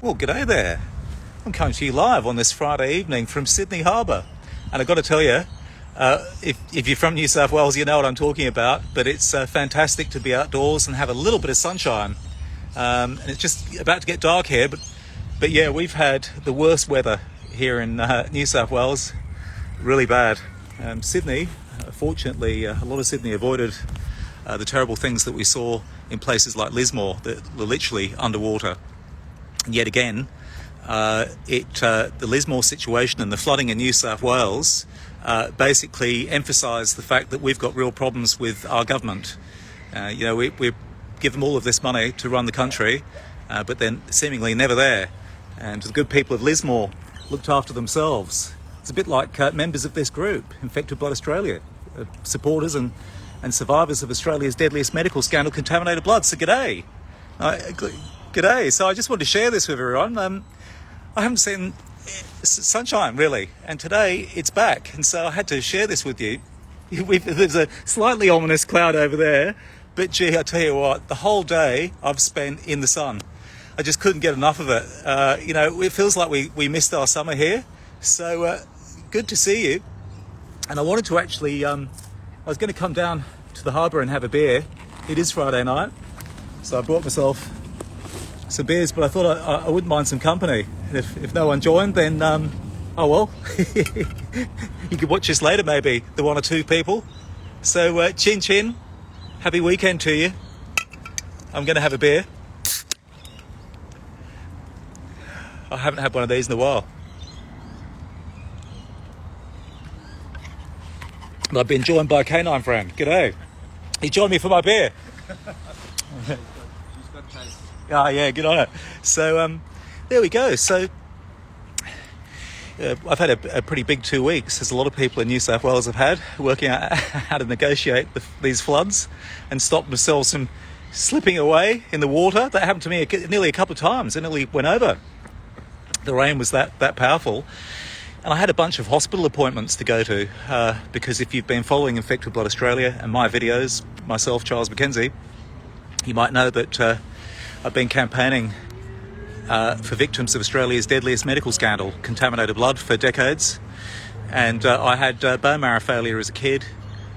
Well, g'day there. I'm coming to you live on this Friday evening from Sydney Harbour. And I've got to tell you, if you're from New South Wales, you know what I'm talking about. But it's fantastic to be outdoors and have a little bit of sunshine. And it's just about to get dark here. But yeah, we've had the worst weather here in New South Wales. Really bad. Sydney, fortunately, a lot of Sydney avoided the terrible things that we saw in places like Lismore that were literally underwater. And yet again, the Lismore situation and the flooding in New South Wales basically emphasise the fact that we've got real problems with our government. We give them all of this money to run the country, but then seemingly never there. And the good people of Lismore looked after themselves. It's a bit like members of this group, Infected Blood Australia, supporters and survivors of Australia's deadliest medical scandal, contaminated blood. So g'day. G'day. So I just wanted to share this with everyone. I haven't seen sunshine really, and today it's back, and so I had to share this with you. There's a slightly ominous cloud over there, but gee, I tell you what, the whole day I've spent in the sun. I just couldn't get enough of it. It feels like we missed our summer here. So good to see you. And I wanted to actually, I was going to come down to the harbour and have a beer. It is Friday night, so I brought myself some beers, but I thought I wouldn't mind some company. And if no one joined, then oh well. You could watch this later, maybe, the one or two people. So chin chin, happy weekend to you. I'm going to have a beer. I haven't had one of these in a while. And I've been joined by a canine friend. G'day. He joined me for my beer. Oh yeah, good on it. So there we go. So I've had a pretty big 2 weeks, as a lot of people in New South Wales have had, working out how to negotiate these floods and stop themselves from slipping away in the water. That happened to me nearly a couple of times. It nearly went over. The rain was that powerful. And I had a bunch of hospital appointments to go to because if you've been following Infected Blood Australia and my videos, myself, Charles McKenzie, you might know that I've been campaigning for victims of Australia's deadliest medical scandal, contaminated blood, for decades. And I had bone marrow failure as a kid.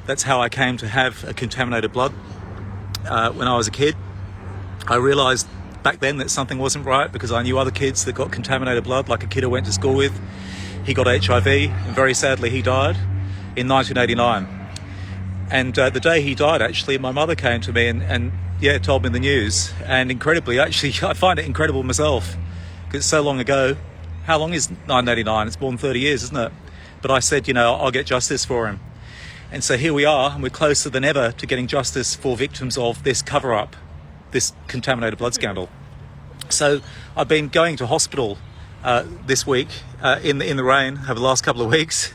That's how I came to have a contaminated blood when I was a kid. I realised back then that something wasn't right because I knew other kids that got contaminated blood, like a kid I went to school with. He got HIV, and very sadly he died in 1989. And the day he died, actually, my mother came to me and told me the news. And incredibly, actually, I find it incredible myself, because it's so long ago. How long is 1989? It's more than 30 years, isn't it? But I said, I'll get justice for him. And so here we are, and we're closer than ever to getting justice for victims of this cover-up, this contaminated blood scandal. So I've been going to hospital this week in the rain over the last couple of weeks.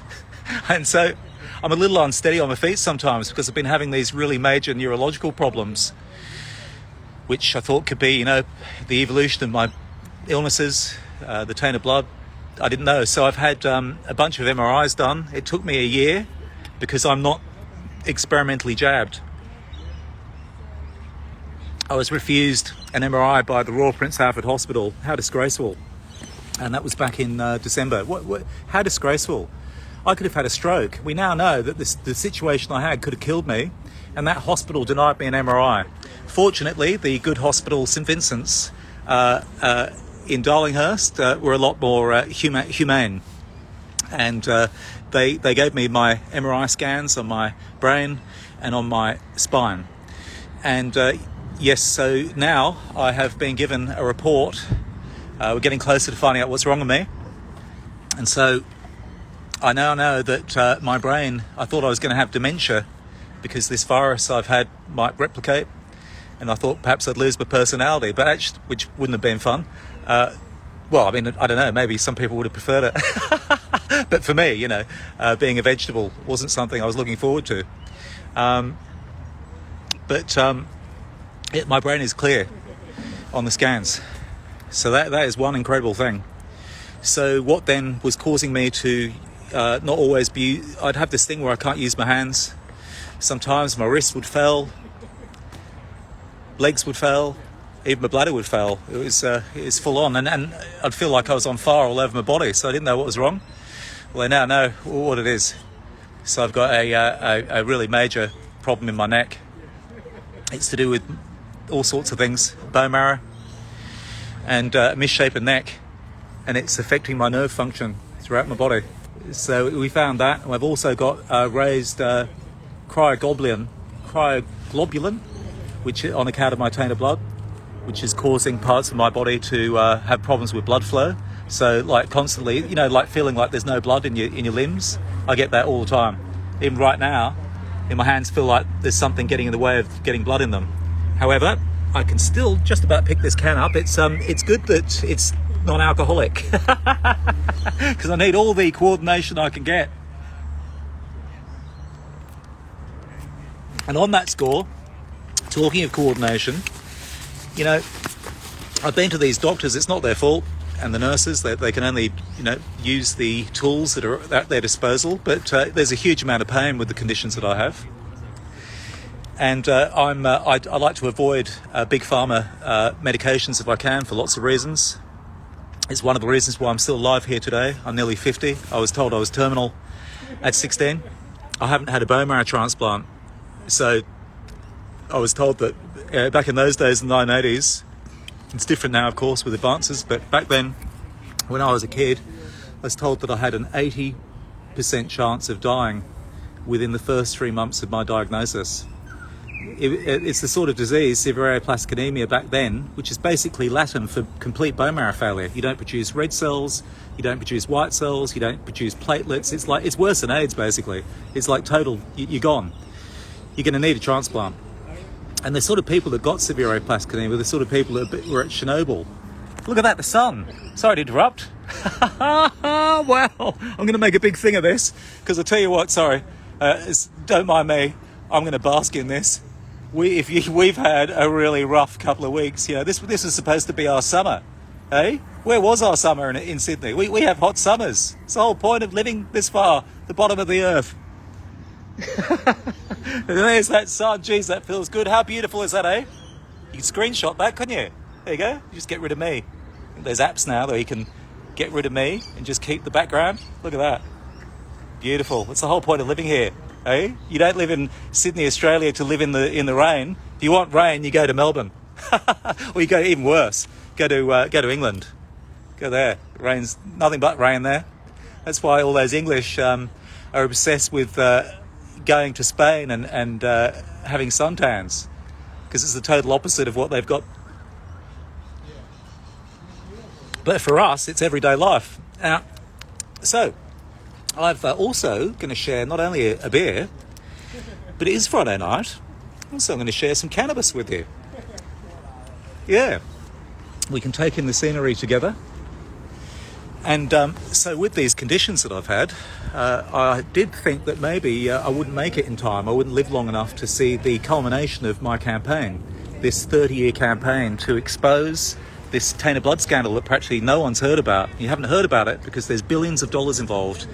And so I'm a little unsteady on my feet sometimes because I've been having these really major neurological problems, which I thought could be, the evolution of my illnesses, the tainted blood. I didn't know. So I've had a bunch of MRIs done. It took me a year because I'm not experimentally jabbed. I was refused an MRI by the Royal Prince Alfred Hospital. How disgraceful. And that was back in December. How disgraceful. I could have had a stroke. We now know that the situation I had could have killed me, and that hospital denied me an MRI. Fortunately, the good hospital, St Vincent's, in Darlinghurst, were a lot more humane. And they gave me my MRI scans on my brain and on my spine. And yes, so now I have been given a report. We're getting closer to finding out what's wrong with me. And so I now know that my brain, I thought I was going to have dementia because this virus I've had might replicate. And I thought perhaps I'd lose my personality, but actually, which wouldn't have been fun. I don't know, maybe some people would have preferred it. But for me, being a vegetable wasn't something I was looking forward to. My brain is clear on the scans. So that is one incredible thing. So what then was causing me to not always be... I'd have this thing where I can't use my hands. Sometimes my wrists would fail, legs would fail, even my bladder would fail. It was full on, and I'd feel like I was on fire all over my body, so I didn't know what was wrong. Well, I now know what it is. So I've got a really major problem in my neck. It's to do with all sorts of things, bone marrow and misshapen neck, and it's affecting my nerve function throughout my body. So we found that, and I've also got raised cryoglobulin, which on account of my tainted blood, which is causing parts of my body to have problems with blood flow. So like constantly, like feeling like there's no blood in your limbs. I get that all the time. Even right now, in my hands feel like there's something getting in the way of getting blood in them. However, I can still just about pick this can up. It's good that it's non-alcoholic because I need all the coordination I can get. And on that score, talking of coordination, I've been to these doctors. It's not their fault, and the nurses, they can only use the tools that are at their disposal, but there's a huge amount of pain with the conditions that I have. And I like to avoid big pharma medications if I can, for lots of reasons. It's one of the reasons why I'm still alive here today. I'm nearly 50. I was told I was terminal at 16. I haven't had a bone marrow transplant. So I was told that back in those days, in the 1980s, it's different now, of course, with advances, but back then, when I was a kid, I was told that I had an 80% chance of dying within the first 3 months of my diagnosis. It's the sort of disease, severe aplastic anemia back then, which is basically Latin for complete bone marrow failure. You don't produce red cells, you don't produce white cells, you don't produce platelets. It's worse than AIDS, basically. It's like total, you're gone. You're going to need a transplant. And the sort of people that got severe aplastic anemia were the sort of people that were at Chernobyl. Look at that, the sun. Sorry to interrupt. Wow, I'm going to make a big thing of this, because I tell you what, sorry, don't mind me, I'm going to bask in this. We've had a really rough couple of weeks. This is supposed to be our summer, eh? Where was our summer in Sydney? We have hot summers. It's the whole point of living this far, the bottom of the earth. And there's that sun. Geez, that feels good. How beautiful is that, eh? You can screenshot that, couldn't you? There you go. You just get rid of me. There's apps now that you can get rid of me and just keep the background. Look at that. Beautiful. That's the whole point of living here, eh? You don't live in Sydney, Australia to live in the rain. If you want rain, you go to Melbourne. Or you go even worse. Go to England. Go there. It rains nothing but rain there. That's why all those English are obsessed with going to Spain and having suntans, because it's the total opposite of what they've got. But for us, it's everyday life. So I've also going to share not only a beer, but it is Friday night. Also, I'm going to share some cannabis with you. Yeah, we can take in the scenery together. And so with these conditions that I've had, I did think that maybe I wouldn't make it in time. I wouldn't live long enough to see the culmination of my campaign, this 30-year campaign to expose this tainted blood scandal that practically no one's heard about. You haven't heard about it because there's billions of dollars involved,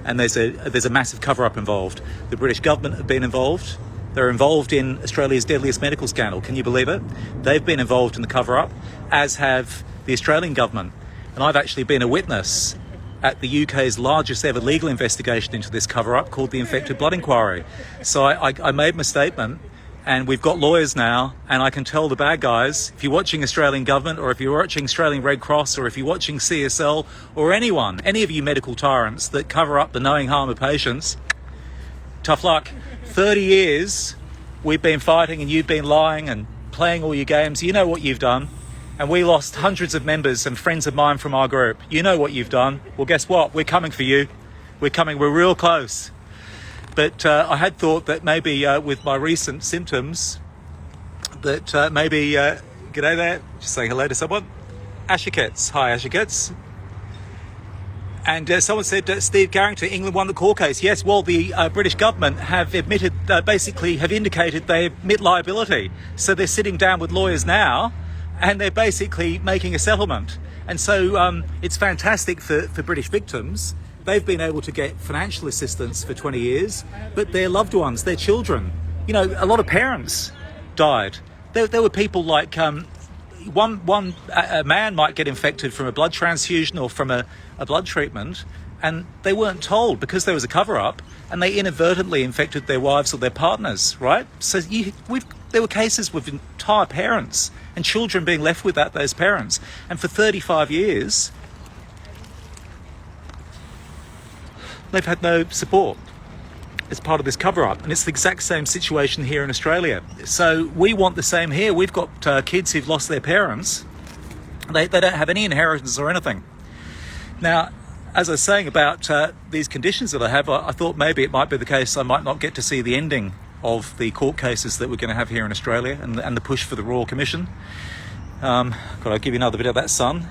and there's a massive cover-up involved. The British government have been involved. They're involved in Australia's deadliest medical scandal. Can you believe it? They've been involved in the cover-up, as have the Australian government. And I've actually been a witness at the UK's largest ever legal investigation into this cover-up, called the Infected Blood Inquiry. So I made my statement, and we've got lawyers now, and I can tell the bad guys, if you're watching Australian government, or if you're watching Australian Red Cross, or if you're watching CSL, or anyone, any of you medical tyrants that cover up the knowing harm of patients, tough luck. 30 years we've been fighting, and you've been lying and playing all your games. You know what you've done. And we lost hundreds of members and friends of mine from our group. You know what you've done. Well, guess what? We're coming for you. We're coming. We're real close. But I had thought that maybe with my recent symptoms, that maybe, g'day there, just saying hello to someone. Ashikets. Hi, Ashikets. And someone said, Steve Carrington, England won the court case. Yes, well, the British government have admitted, basically have indicated they admit liability. So they're sitting down with lawyers now, and they're basically making a settlement. And so it's fantastic for British victims. They've been able to get financial assistance for 20 years, but their loved ones, their children, a lot of parents died. There were people like a man might get infected from a blood transfusion or from a blood treatment, and they weren't told because there was a cover-up, and they inadvertently infected their wives or their partners, right? So there were cases with entire parents and children being left without those parents. And for 35 years, they've had no support as part of this cover-up. And it's the exact same situation here in Australia. So we want the same here. We've got kids who've lost their parents. They don't have any inheritance or anything. Now, as I was saying about these conditions that I have, I thought maybe it might be the case I might not get to see the ending of the court cases that we're going to have here in Australia and the push for the Royal Commission. Got to give you another bit of that sun.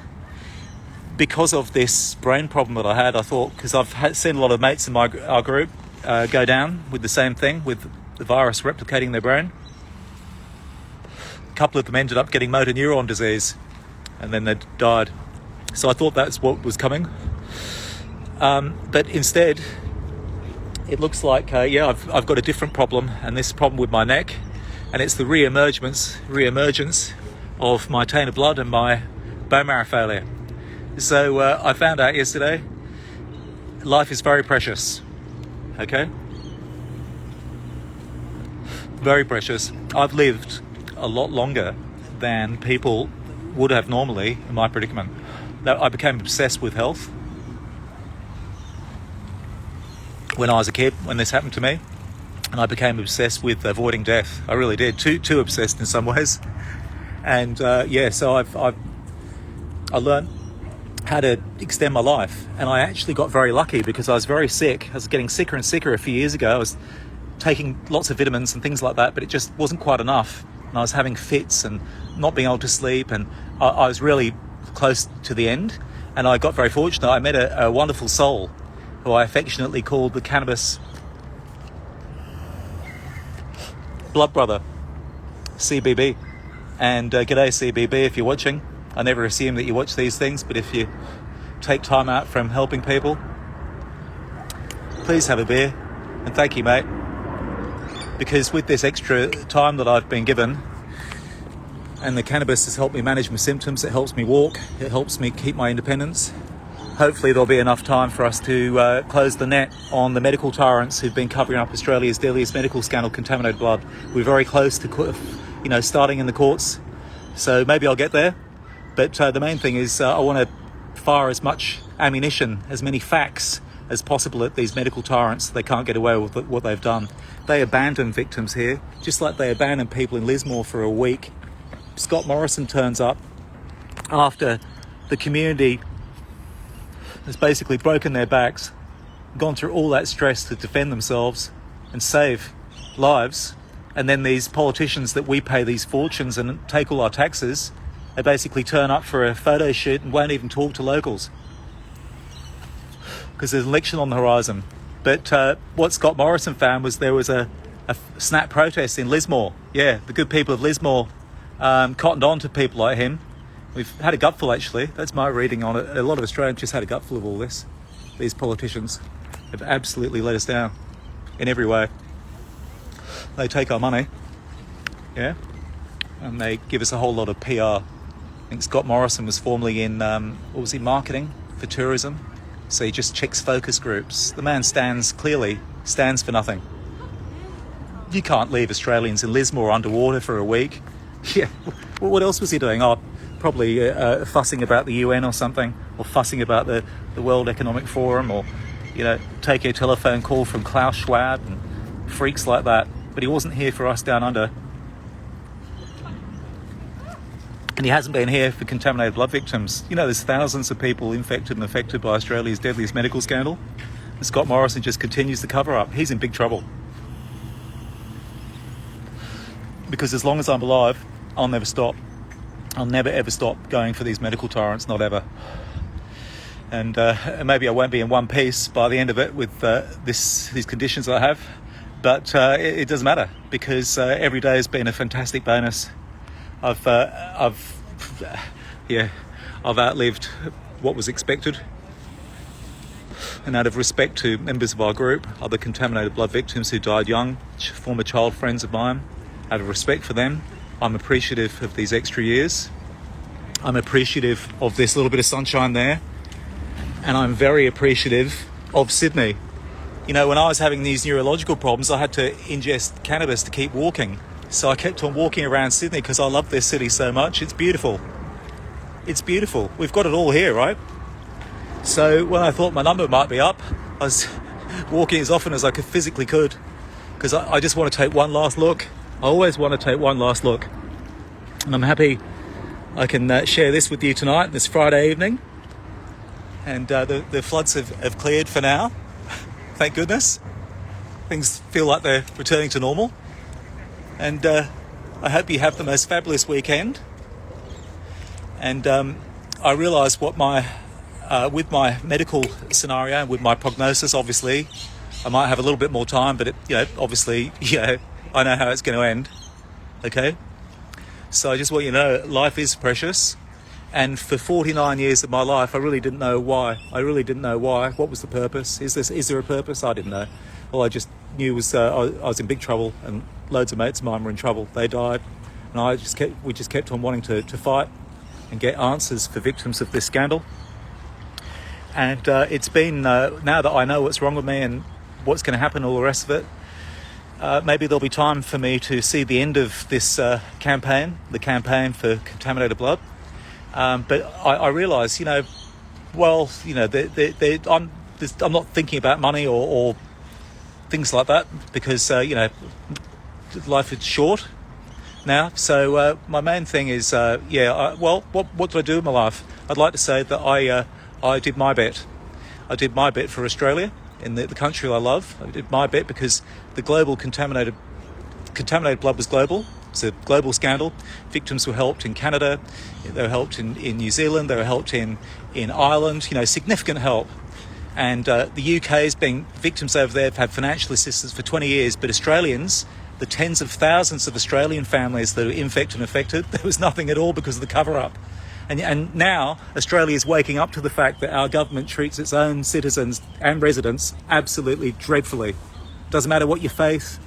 Because of this brain problem that I had, I thought, because I've seen a lot of mates in our group go down with the same thing, with the virus replicating their brain. A couple of them ended up getting motor neuron disease, and then they died. So I thought that's what was coming. But instead, it looks like, I've got a different problem, and this problem with my neck, and it's the re-emergence of my tainted blood and my bone marrow failure. So I found out yesterday, life is very precious, okay? Very precious. I've lived a lot longer than people would have normally in my predicament. I became obsessed with health when I was a kid, when this happened to me, and I became obsessed with avoiding death. I really did, too obsessed in some ways. And so I learned how to extend my life, and I actually got very lucky because I was very sick. I was getting sicker and sicker a few years ago. I was taking lots of vitamins and things like that, but it just wasn't quite enough, and I was having fits and not being able to sleep, and I was really close to the end. And I got very fortunate. I met a wonderful soul who I affectionately called the cannabis blood brother, CBB. And g'day CBB, if you're watching. I never assume that you watch these things, but if you take time out from helping people, please have a beer, and thank you, mate. Because with this extra time that I've been given, and the cannabis has helped me manage my symptoms, it helps me walk, it helps me keep my independence. Hopefully there'll be enough time for us to close the net on the medical tyrants who've been covering up Australia's deadliest medical scandal, contaminated blood. We're very close to, starting in the courts, so maybe I'll get there. But the main thing is I want to fire as much ammunition, as many facts as possible at these medical tyrants so they can't get away with what they've done. They abandon victims here, just like they abandoned people in Lismore for a week. Scott Morrison turns up after the community has basically broken their backs, gone through all that stress to defend themselves and save lives, and then these politicians that we pay these fortunes and take all our taxes, they basically turn up for a photo shoot and won't even talk to locals because there's an election on the horizon. But what Scott Morrison found was there was a snap protest in Lismore. Yeah, the good people of Lismore cottoned on to people like him. We've had a gutful, actually. That's my reading on it. A lot of Australians just had a gutful of all this. These politicians have absolutely let us down in every way. They take our money, yeah, and they give us a whole lot of PR. I think Scott Morrison was formerly in, marketing for tourism. So he just checks focus groups. The man clearly stands for nothing. You can't leave Australians in Lismore underwater for a week. Yeah, what else was he doing? Oh, probably fussing about the UN or something, or fussing about the World Economic Forum, or, taking a telephone call from Klaus Schwab and freaks like that. But he wasn't here for us down under. And he hasn't been here for contaminated blood victims. There's thousands of people infected and affected by Australia's deadliest medical scandal. And Scott Morrison just continues to cover up. He's in big trouble. Because as long as I'm alive, I'll never stop. I'll never ever stop going for these medical tyrants, not ever. And maybe I won't be in one piece by the end of it with these conditions I have. But it doesn't matter, because every day has been a fantastic bonus. I've outlived what was expected, and out of respect to members of our group, other contaminated blood victims who died young, former child friends of mine, out of respect for them, I'm appreciative of these extra years. I'm appreciative of this little bit of sunshine there, and I'm very appreciative of Sydney. You know, when I was having these neurological problems, I had to ingest cannabis to keep walking. So I kept on walking around Sydney because I love this city so much. It's beautiful. It's beautiful. We've got it all here, right? So when I thought my number might be up, I was walking as often as I physically could, because I just want to take one last look. I always want to take one last look. And I'm happy I can share this with you tonight, this Friday evening. And the floods have cleared for now. Thank goodness. Things feel like they're returning to normal. And I hope you have the most fabulous weekend. And I realise what with my medical scenario and with my prognosis, obviously, I might have a little bit more time, but obviously, I know how it's going to end. Okay? So I just want you to know, life is precious. And for 49 years of my life, I really didn't know why. What was the purpose? Is there a purpose? I didn't know. All I just knew was I was in big trouble, and loads of mates of mine were in trouble. They died, and we just kept on wanting to fight and get answers for victims of this scandal. And it's been, now that I know what's wrong with me and what's going to happen, all the rest of it, maybe there'll be time for me to see the end of this campaign, the campaign for contaminated blood. But I realise, I'm not thinking about money or things like that, because, life is short now. So my main thing is, what did I do with my life? I'd like to say that I did my bit. I did my bit for Australia, in the country I love. I did my bit because the global contaminated blood was global. It's a global scandal. Victims were helped in Canada, they were helped in New Zealand, they were helped in Ireland, significant help. And the UK's been victims over there, have had financial assistance for 20 years, but Australians, the tens of thousands of Australian families that are infected and affected, there was nothing at all because of the cover-up. And now Australia is waking up to the fact that our government treats its own citizens and residents absolutely dreadfully. Doesn't matter what your faith,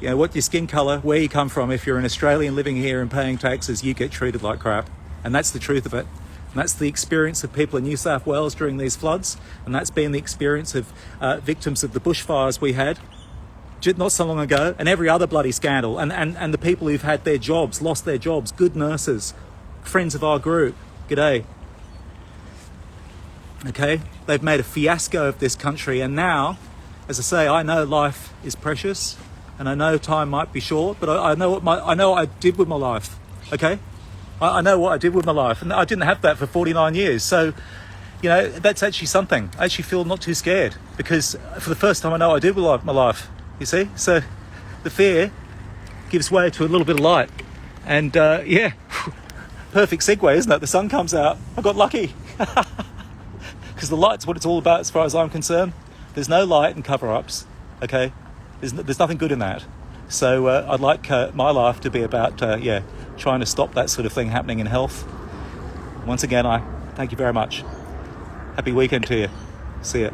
what your skin colour, where you come from. If you're an Australian living here and paying taxes, you get treated like crap. And that's the truth of it. And that's the experience of people in New South Wales during these floods. And that's been the experience of victims of the bushfires we had not so long ago, and every other bloody scandal. And the people who've had their jobs, lost their jobs, good nurses, friends of our group, g'day. Okay, they've made a fiasco of this country, and now, as I say, I know life is precious, and I know time might be short, but I know what I did with my life. Okay, I know what I did with my life, and I didn't have that for 49 years. So, that's actually something. I actually feel not too scared, because for the first time I know what I did with my life. You see, so the fear gives way to a little bit of light, and perfect segue, isn't it? The sun comes out. I got lucky. Because the light's what it's all about as far as I'm concerned. There's no light in cover-ups, okay? There's nothing good in that. So I'd like my life to be about, trying to stop that sort of thing happening in health. Once again, I thank you very much. Happy weekend to you. See ya.